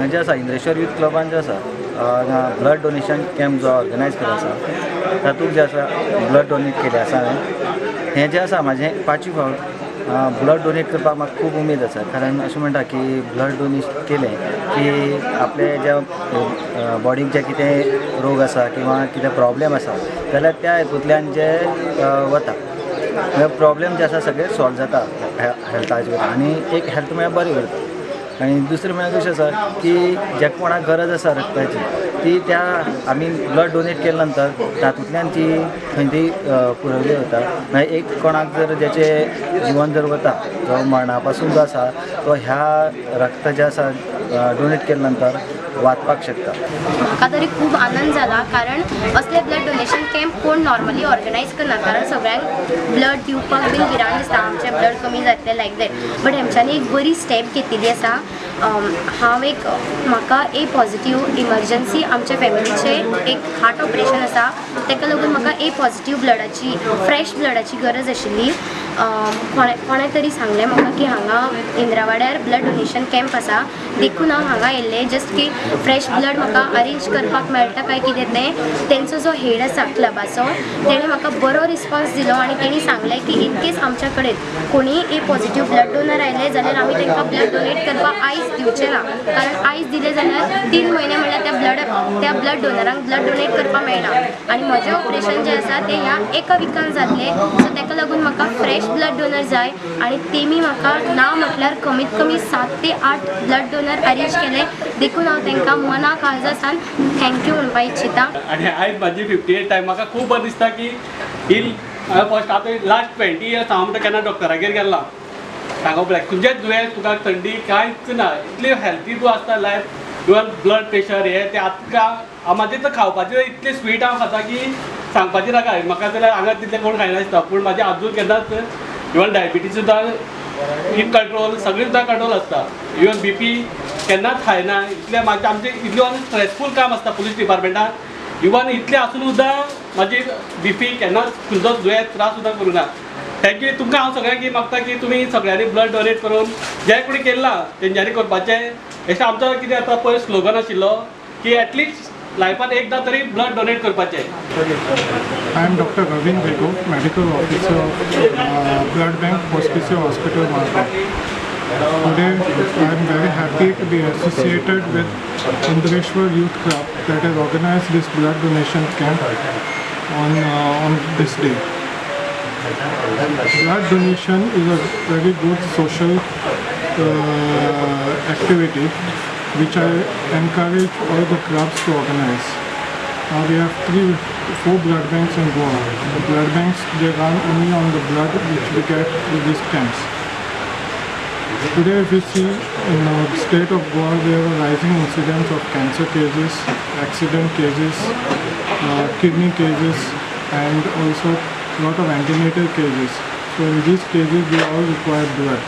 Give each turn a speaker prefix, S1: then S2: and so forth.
S1: हांगा जे आसा इंद्रेश्वर यूथ क्लबान जे आसा हांगा ब्लड डोनेशन कॅम्प जो ऑर्गनायज केलो आसा तातूंत जे आसा ब्लड डोनेट केलें आसा हांवें. हें जें आसा म्हाजें 5वी फावट ब्लड डोनेट करपाक म्हाका खूब उमेद आसा, कारण अशें म्हणटा की ब्लड डोनेट केलें की आपले ज्या बॉडीक जे कितें रोग आसा किंवा कितें प्रॉब्लेम आसा जाल्यार त्या हेतूंतल्यान जे वता प्रॉब्लेम जे आसा सगळे सॉल्व जाता हेल्थाचेर, आनी एक हेल्थ म्हळ्यार बरें उरता. आनी दुसरें म्हळ्यार कशें आसा की ज्याक कोणाक गरज आसा रक्ताची ती त्या आमी ब्लड डोनेट केल्या नंतर तातूंतल्यान ती खंय ती पुरवली वता. मागीर एक कोणाक जर जेचें जिवन जर वता जो मरणा पासून जो आसा तो ह्या रक्त जे आसा डोनेट केल्या नंतर वाचपाक शकता.
S2: म्हाका तरी खूब आनंद जाला, कारण असले ब्लड डोनेशन कॅम्प कोण नॉर्मली ऑर्गनायज करना, कारण सगळ्यांक ब्लड दिवपाक बीन भिरांत दिसता, आमचें ब्लड कमी जातलें लायक दॅट. बट हेंच्यांनी एक बरी स्टेप घेतिल्ली आसा. हांव म्हाका ए पॉझिटिव्ह इमर्जन्सी आमच्या फॅमिलीचें एक हार्ट ऑपरेशन आसा, ताका लागून म्हाका ए पॉझिटिव्ह ब्लडाची फ्रेश ब्लडाची गरज आशिल्ली. कोणें तरी सांगलें म्हाका की हांगा इंद्रावाड्यार ब्लड डोनेशन कॅम्प आसा, देखून हांव हांगा येयल्लें जस्ट की फ्रेश ब्लड म्हाका अरेंज करपाक मेळटा काय कितें तें. तेंचो जो हेड आसा क्लबाचो तेणें म्हाका बरो रिस्पॉन्स दिलो आनी तेणी सांगलें की इन केस आमच्या कडेन कोणीय ए पॉझिटिव्ह ब्लड डोनर आयले जाल्यार आमी तांकां ब्लड डोनेट करपाक आयज दिवचें ना, कारण आयज दिलें जाल्यार 3 म्हयने म्हणल्यार त्या ब्लड डोनरांक ब्लड डोनेट करपाक मेळना. आनी म्हजें ऑपरेशन जें आसा तें ह्या एका विकान जातलें, सो ताका लागून म्हाका फ्रेश ब्लड डोनर जाय. आनी तेमी म्हाका ना म्हटल्यार कमीत कमी 7 ते 8 ब्लड डोनर अरेंज केले, देखून हांव तांकां मना काळजासान थँक्यू म्हणपाक इच्छिता.
S3: आनी आयज म्हाजी 58 टायम म्हाका खूब बरें दिसता की ही फर्स्ट आतां लास्ट 20 इयर्स हांव म्हणटा केन्ना डॉक्टरागेर गेला सांगप तुजेंच दुयेंस तुका थंडी कांयच ना, इतली हेल्थी तूं आसता लायफ, तुवें ब्लड प्रेशर हे ते आतां म्हाजें तर खावपाचें इतलें स्वीट हांव खाता की सांगपाचें नाका. म्हाका जाल्यार हांगा तितलें कोण खायना दिसता, पूण म्हाजें आजून केन्नाच इवन डायबिटीज सुद्दां हीट कंट्रोल सगळें सुद्दां कंट्रोल आसता. इवन BP केन्नाच खायना. इतलें म्हाजें आमचें इतलें स्ट्रेसफूल काम आसता पुलीस डिपार्टमेंटान, इवन इतलें आसून सुद्दां म्हाजी BP केन्नाच खंयचो दुयेंस त्रास सुद्दां करूं ना. थँक्यू तुमकां हांव सगळ्यांक मागता की तुमी सगळ्यांनी ब्लड डोनेट करून जे कोणी केलां तेंच्यांनी करपाचें. अशें आमचो कितें आतां पयर स्लोगन आशिल्लो की एटलिस्ट लायफान एकदां तरी ब्लड डोनेट करपाचें.
S4: I am Dr. Ravin Bego, Medical Officer of Blood Bank Hospice Hospital, Market. Today I am very happy to be associated with Indrashwar Youth Club that has organized this blood donation camp on this day. Blood donation is a very good social activity which I encourage all the clubs to organize. We have 4 blood banks in Goa. The blood banks, they run only on the blood which we get through these camps. Today if we see in the state of Goa, we have a rising incidence of cancer cases, accident cases, kidney cases, and also lot of antenatal cases. So in these cases we all require blood.